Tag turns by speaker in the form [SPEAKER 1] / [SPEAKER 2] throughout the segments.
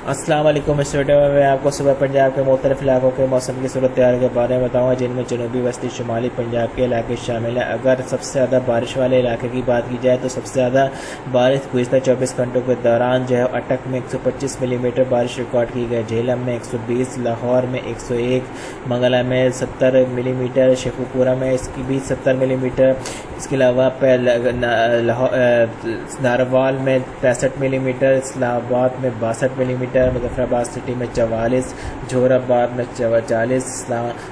[SPEAKER 1] السلام علیکم۔ اس ویڈیو میں آپ کو صبح پنجاب کے مختلف علاقوں کے موسم کی صورتحال کے بارے میں بتاؤں گا، جن میں جنوبی وسطی شمالی پنجاب کے علاقے شامل ہیں۔ اگر سب سے زیادہ بارش والے علاقے کی بات کی جائے تو سب سے زیادہ بارش گزشتہ 24 گھنٹوں کے دوران اٹک میں 125 ملی میٹر بارش ریکارڈ کی گئی، جہلم میں 120، لاہور میں 101، منگلا میں 70 ملی میٹر، شیخوپورہ میں اس کی بھی 70 ملی میٹر۔ اس کے علاوہ ناروال میں 65 ملی میٹر، اسلام آباد میں 62 ملی میٹر، مظفر آباد سٹی میں 44، جوہر آباد میں 40،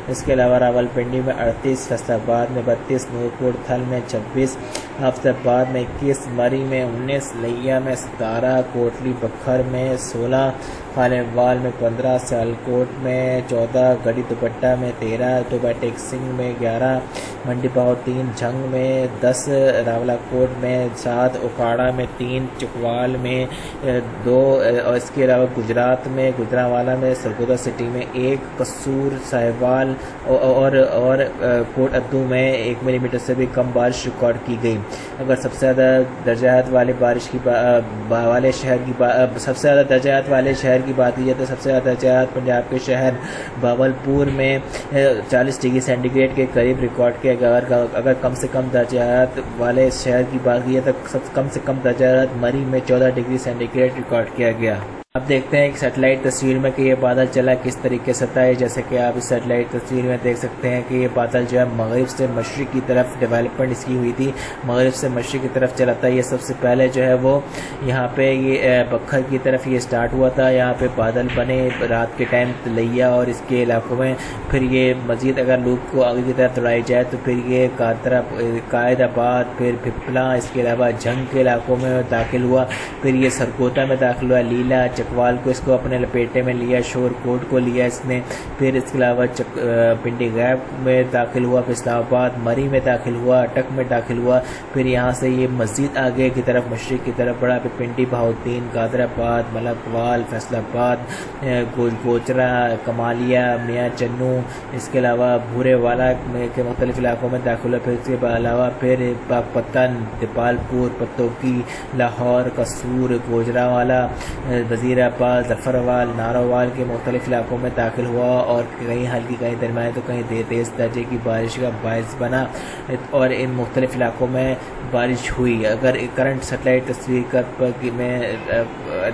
[SPEAKER 1] اس کے علاوہ راول پنڈی میں 38، فیصل آباد میں 32، نورپور تھل میں 26، حافظ آباد میں 21، مری میں 19، لیا میں 17، کوٹلی بکھر میں 16، خانیوال میں 15، سیالکوٹ میں 14، گڑھی دوپٹہ میں 13، توبہ ٹیک سنگھ میں 11، منڈی پاؤ 3، جھنگ میں 10، راولا کوٹ میں 7، اکاڑا میں 3، چکوال میں 2، اور اس کے علاوہ گجرات میں گجرانوالا میں، سرگودا سٹی میں 1، قصور، ساہیوال اور کوٹ ادو میں 1 ملی میٹر سے بھی کم بارش ریکارڈ کی گئی۔ اگر سب سے زیادہ درجات والے شہر کی بات کی جائے تو سب سے زیادہ درجات پنجاب کے شہر باولپور میں 40 ڈگری سینٹی گریڈ کے قریب ریکارڈ کیا گیا۔ اگر کم سے کم درجات والے شہر کی بات کی جائے تو کم سے کم درجات مری میں 14 ڈگری سینٹی گریڈ ریکارڈ کیا گیا۔ اب دیکھتے ہیں کہ سیٹلائٹ تصویر میں کہ یہ بادل چلا کس طریقے سے تھا۔ جیسے کہ آپ اس سیٹلائٹ تصویر میں دیکھ سکتے ہیں کہ یہ بادل مغرب سے مشرق کی طرف ڈیولپمنٹ اس کی ہوئی تھی، مغرب سے مشرق کی طرف چلا تھا۔ یہ سب سے پہلے وہ یہاں پہ یہ بکھر کی طرف یہ سٹارٹ ہوا تھا، یہاں پہ بادل بنے رات کے ٹائم لیا اور اس کے علاقوں میں، پھر یہ مزید اگر لوپ کو آگے کی طرف دوڑائی جائے تو پھر یہ قائد آباد، پھر پھپلا، اس کے علاوہ جنگ کے علاقوں میں داخل ہوا، پھر یہ سرگودا میں داخل ہوا، لیلا، چکوال کو اس کو اپنے لپیٹے میں لیا، شور کوٹ کو لیا اس نے، پھر اس کے علاوہ پنڈی غیب میں داخل ہوا، پھر اسلام آباد، مری میں داخل ہوا، اٹک میں داخل ہوا، پھر یہاں سے یہ مزید آگے کی طرف مشرق کی طرف بڑھا، پھر پنڈی بہاؤدین، قادر آباد، ملکوال، فیصل آباد، گوجرا، کمالیہ، میاں چنو، اس کے علاوہ بھورے والا کے مختلف علاقوں میں داخل ہوا، پھر اس کے علاوہ پھر پاکپتن، دیپال پور، پتوکی، لاہور، قصور، گوجرانوالا، وزیر آباد، ظفرآباد، ناروال کے مختلف علاقوں میں داخل ہوا اور کہیں ہلکی، کہیں درمیانی تو کہیں تیز درجے کی بارش کا باعث بنا اور ان مختلف علاقوں میں بارش ہوئی۔ اگر کرنٹ سیٹلائٹ تصویر میں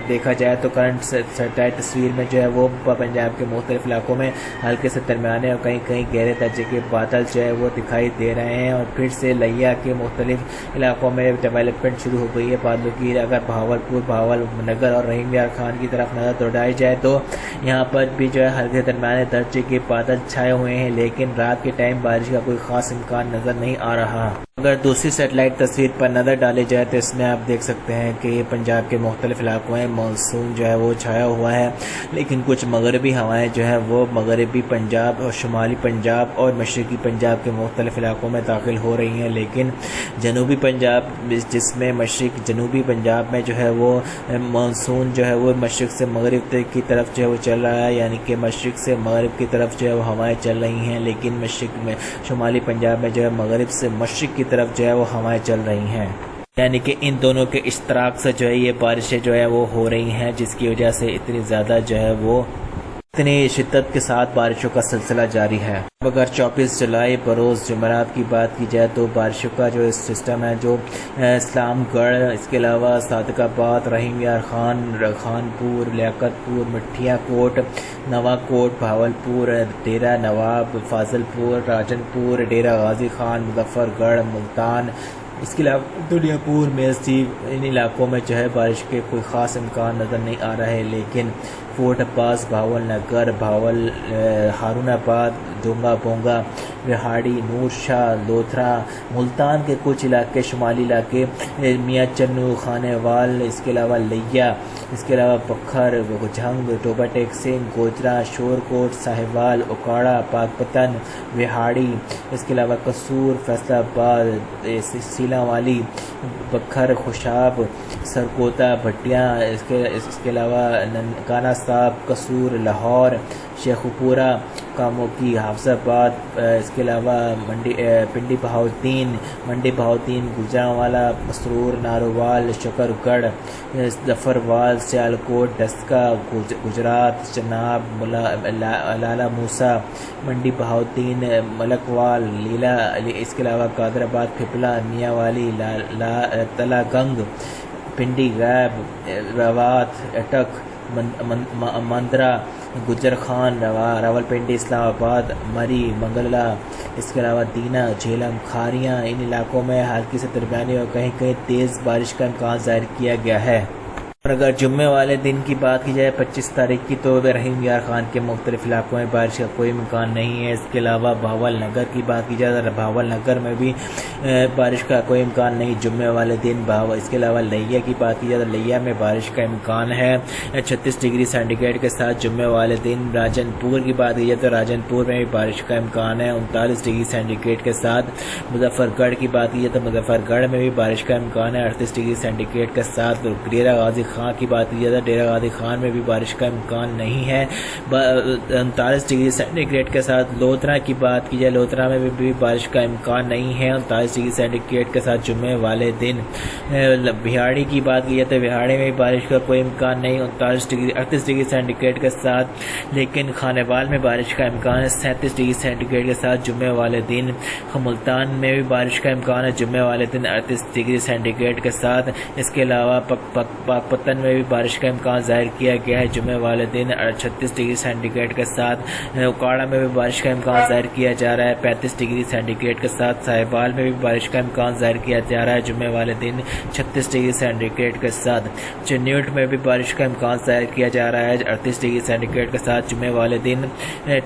[SPEAKER 1] دیکھا جائے تو کرنٹ سیٹلائٹ تصویر میں وہ پنجاب کے مختلف علاقوں میں ہلکے سے درمیانے اور کہیں کہیں گہرے درجے کے بادل وہ دکھائی دے رہے ہیں، اور پھر سے لیا کے مختلف علاقوں میں ڈیولپمنٹ شروع ہو گئی ہے بادلوں کی۔ اگر بہاولپور، بہاول نگر اور رحیم یار خان کی طرف نظر دوڑائی جائے تو یہاں پر بھی ہلکے درمیانے درجے کے بادل چھائے ہوئے ہیں، لیکن رات کے ٹائم بارش کا کوئی خاص امکان نظر نہیں آ رہا۔ اگر دوسری سیٹلائٹ تصویر پر نظر ڈالی جائے تو اس میں آپ دیکھ سکتے ہیں کہ یہ پنجاب کے مختلف علاقوں میں مانسون وہ چھایا ہوا ہے، لیکن کچھ مغربی ہوائیں وہ مغربی پنجاب اور شمالی پنجاب اور مشرقی پنجاب کے مختلف علاقوں میں داخل ہو رہی ہیں، لیکن جنوبی پنجاب جس میں جنوبی پنجاب میں وہ مانسون وہ مشرق سے مغرب کی طرف وہ چل رہا ہے، یعنی کہ مشرق سے مغرب کی طرف وہ ہوائیں چل رہی ہیں، لیکن مشرق میں شمالی پنجاب میں مغرب سے مشرق کی طرف وہ ہوائیں چل رہی ہیں، یعنی کہ ان دونوں کے اشتراک سے یہ بارشیں وہ ہو رہی ہیں، جس کی وجہ سے اتنی زیادہ وہ اتنی شدت کے ساتھ بارشوں کا سلسلہ جاری ہے۔ اگر 24 جولائی بروز جمعرات کی بات کی جائے تو بارشوں کا سسٹم ہے اسلام گڑھ، اس کے علاوہ صادق آباد، رحیم یار خانپور، لیاقت پور، مٹھیا کوٹ، نوا کوٹ، بھاولپور، ڈیرہ نواب، فاضل پور، راجن پور، ڈیرہ غازی خان، مظفر گڑھ، ملتان، اس کے علاوہ دنیا پور، میرسی، ان علاقوں میں بارش کے کوئی خاص امکان نظر نہیں آ رہے، لیکن فورٹ عباس، بھاول نگر، ہارون آباد، ڈونگا بونگا، وہاڑی، نور شاہ، لودھرا، ملتان کے کچھ علاقے، شمالی علاقے، میاں چنو، خانیوال، اس کے علاوہ لیا، اس کے علاوہ بکھر، جھنگ، توبہ ٹیک سنگھ، گوجرا، شور کوٹ، ساہیوال، اکاڑا، پاکپتن، وہاڑی، اس کے علاوہ قصور، فیصل آباد، سیلا والی، بکھر، خوشاب، سرگودا، بھٹیاں، اس کے علاوہ ننکانہ صاحب، قصور، لاہور، شیخوپورہ، کاموکی، حافظ آباد، اس کے علاوہ پنڈی بہاؤدین، گجرانوالا، مسرور، ناروال، شکر گڑھ، ظفرآباد، سیالکوٹ ڈسکا گجرات جناب لالہ موسیٰ منڈی بہاؤدین ملکوال لیلا اس کے علاوہ قادر آباد پھپلا میاں والی تلا گنگ پنڈی غیب روات اٹک مندرا گجر خان راولپنڈی اسلام آباد مری منگلہ اس کے علاوہ دینا جھیلم کھاریاں ان علاقوں میں ہلکی سے درمیانی اور کہیں کہیں تیز بارش کا امکان ظاہر کیا گیا ہے۔ اور اگر جمعے والے دن کی بات کی جائے 25 تاریخ کی تو رحیم یار خان کے مختلف علاقوں میں بارش کا کوئی امکان نہیں ہے۔ اس کے علاوہ بھاول نگر کی بات کی جائے تو بھاول نگر میں بھی بارش کا کوئی امکان نہیں جمعے والے دن۔ اس کے علاوہ لیا کی بات کی جائے تو لیا میں بارش کا امکان ہے 36 ڈگری سینٹی گریڈ کے ساتھ جمعے والے دن۔ راجن پور کی بات کی جائے تو راجن پور میں بھی بارش کا امکان ہے 39 ڈگری سینٹی گریڈ کے ساتھ۔ مظفر گڑھ کی بات کی جائے تو مظفر گڑھ میں بھی بارش کا امکان ہے 38 ڈگری سینٹی گریڈ کے ساتھ۔ ڈیرہ غازی خان کی بات کی جائے تو ڈیرہ غازی خان میں بھی بارش کا امکان نہیں ہے 39 ڈگری سینٹی گریڈ کے ساتھ۔ لودھرا کی بات کی جائے لودھرا میں بھی بارش کا امکان نہیں ہے 39 ڈگری سینٹی گریڈ کے ساتھ جمعے والے دن۔ بہاڑی کی بات کی جائے تو بہاڑی میں بھی بارش کا کوئی امکان نہیں 38 ڈگری سینٹی گریڈ کے ساتھ، لیکن خانے وال میں بارش کا امکان ہے 37 ڈگری سینٹی گریڈ کے ساتھ جمعے والے دن۔ ملتان میں بھی بارش کا امکان ہے جمعے والے دن 38 ڈگری سینٹی گریڈ کے ساتھ۔ اس کے علاوہ پاک پتن میں بھی بارش کا امکان ظاہر کیا گیا ہے جمعے والے دن 36 ڈگری سینٹی گریڈ کے ساتھ۔ اکاڑا میں بھی بارش کا امکان ظاہر کیا جا رہا ہے 35 ڈگری سینٹی گریڈ کے ساتھ۔ صاحبال میں بھی بارش کا امکان ظاہر کیا جا رہا ہے جمعے والے دن 36 ڈگری سینٹی گریڈ کے ساتھ۔ چنیوٹ میں بھی بارش کا امکان ظاہر کیا جا رہا ہے 38 ڈگری سینٹی گریڈ کے ساتھ جمعے والے دن۔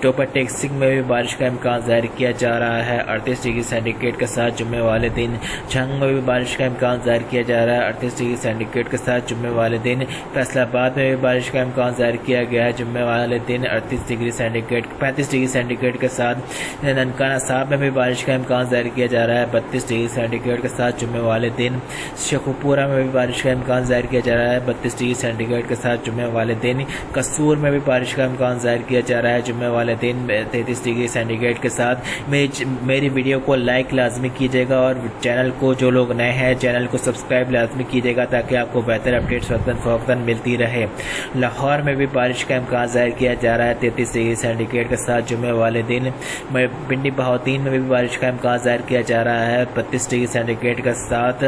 [SPEAKER 1] ٹوپا ٹیکسنگ میں بھی بارش کا امکان ظاہر کیا جا رہا ہے 38 ڈگری سینٹی گریڈ کے ساتھ جمعے والے دن۔ جھنگ میں بھی بارش کا امکان ظاہر کیا جا رہا ہے 38 ڈگری سینٹی گریڈ کے ساتھ جمعے والے دن۔ فیصل آباد میں بھی بارش کا امکان ظاہر کیا گیا ہے جمعے والے دن 35 ڈگری سینٹی گریڈ کے ساتھ۔ ننکانہ صاحب میں بھی بارش کا امکان ظاہر کیا جا رہا ہے 32 ڈگری سینٹی گریڈ کے ساتھ جمعے والے دن۔ شیخوپورہ میں بھی بارش کا امکان ظاہر کیا جا رہا ہے 32 ڈگری سینٹی گریڈ کے ساتھ جمعے والے دن۔ قصور میں بھی بارش کا امکان ظاہر کیا جا رہا ہے جمعے والے دن 33 ڈگری سینٹی گریڈ کے ساتھ۔ میری ویڈیو کو لائک لازمی کیجیے گا اور چینل کو جو لوگ نئے ہیں چینل کو سبسکرائب لازمی کیجیے گا تاکہ آپ کو بہتر اپڈیٹس وقتاً فوقتاً ملتی رہے۔ لاہور میں بھی بارش کا امکان ظاہر کیا جا رہا ہے 33 ڈگری سینٹی گریڈ کے ساتھ جمعے والے دن۔ پنڈی بہاؤدین میں بھی بارش کا امکان ظاہر کیا جا رہا ہے 32 ڈگری سینٹی گریڈ کے ساتھ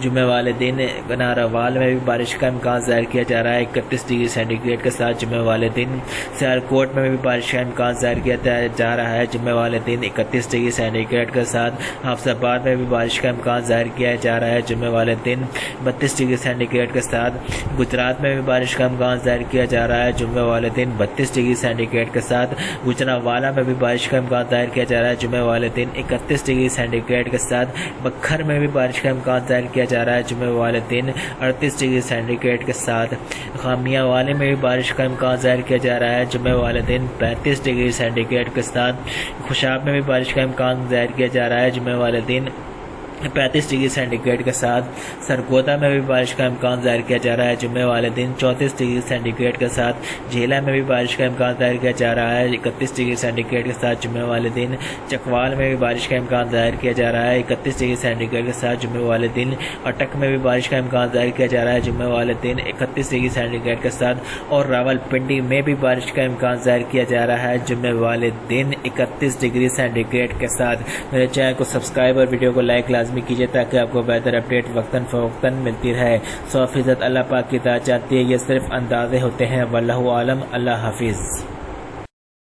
[SPEAKER 1] جمعے والے دن۔ ناروال میں بھی بارش کا امکان ظاہر کیا جا رہا ہے 31 ڈگری سینٹی گریڈ کے ساتھ جمعے والے دن۔ سیالکوٹ میں بھی بارش کا امکان ظاہر کیا جا رہا ہے جمعے والے دن 31 ڈگری سینٹی گریڈ کے ساتھ۔ حافظ آباد میں بھی بارش کا امکان ظاہر کیا جا رہا ہے جمعے والے دن 32 ڈگری سینٹی گریڈ کے ساتھ۔ گجرات میں بھی بارش کا امکان ظاہر کیا جا رہا ہے جمعے والے دن 32 ڈگری سینٹی گریڈ کے ساتھ۔ گوجرانوالا میں بھی بارش کا امکان ظاہر کیا جا رہا ہے جمعے والے دن 31 ڈگری سینٹی گریڈ کے ساتھ۔ بکھر میں بھی بارش کا امکان ظاہر کیا جا رہا ہے جمعے والے دن 38 ڈگری سینٹی گریڈ کے ساتھ۔ خامیہ والے میں بھی بارش کا امکان ظاہر کیا جا رہا ہے جمعے والے دن 35 ڈگری سینٹی گریڈ کے ساتھ۔ خوشاب میں بھی بارش کا امکان ظاہر کیا جا رہا ہے جمعے والے دن 35 ڈگری سینٹی گریڈ کے ساتھ۔ سرگودا میں بھی بارش کا امکان ظاہر کیا جا رہا ہے جمعے والے دن 34 ڈگری سینٹی گریڈ کے ساتھ۔ جھیلا میں بھی بارش کا امکان ظاہر کیا جا رہا ہے 31 ڈگری سینٹی گریڈ کے ساتھ جمعے والے دن۔ چکوال میں بھی بارش کا امکان ظاہر کیا جا رہا ہے 31 ڈگری سینٹی گریڈ کے ساتھ جمعے والے دن۔ اٹک میں بھی بارش کا امکان ظاہر کیا جا رہا ہے جمعے والے دن 31 ڈگری سینٹی گریڈ کے ساتھ۔ اور راولپنڈی میں بھی بارش کا امکان ظاہر کیا جا رہا ہے جمعے والے دن 31 ڈگری سینٹی گریڈ کے ساتھ۔ میرے چینل کو سبسکرائب اور ویڈیو کو لائک لازمی کیجیے تاکہ آپ کو بہتر اپڈیٹ وقتاً فوقتاً ملتی رہے۔ 100% اللہ پاک کی اطاعت چاہتی ہے، یہ صرف اندازے ہوتے ہیں، واللہ عالم۔ اللہ حافظ۔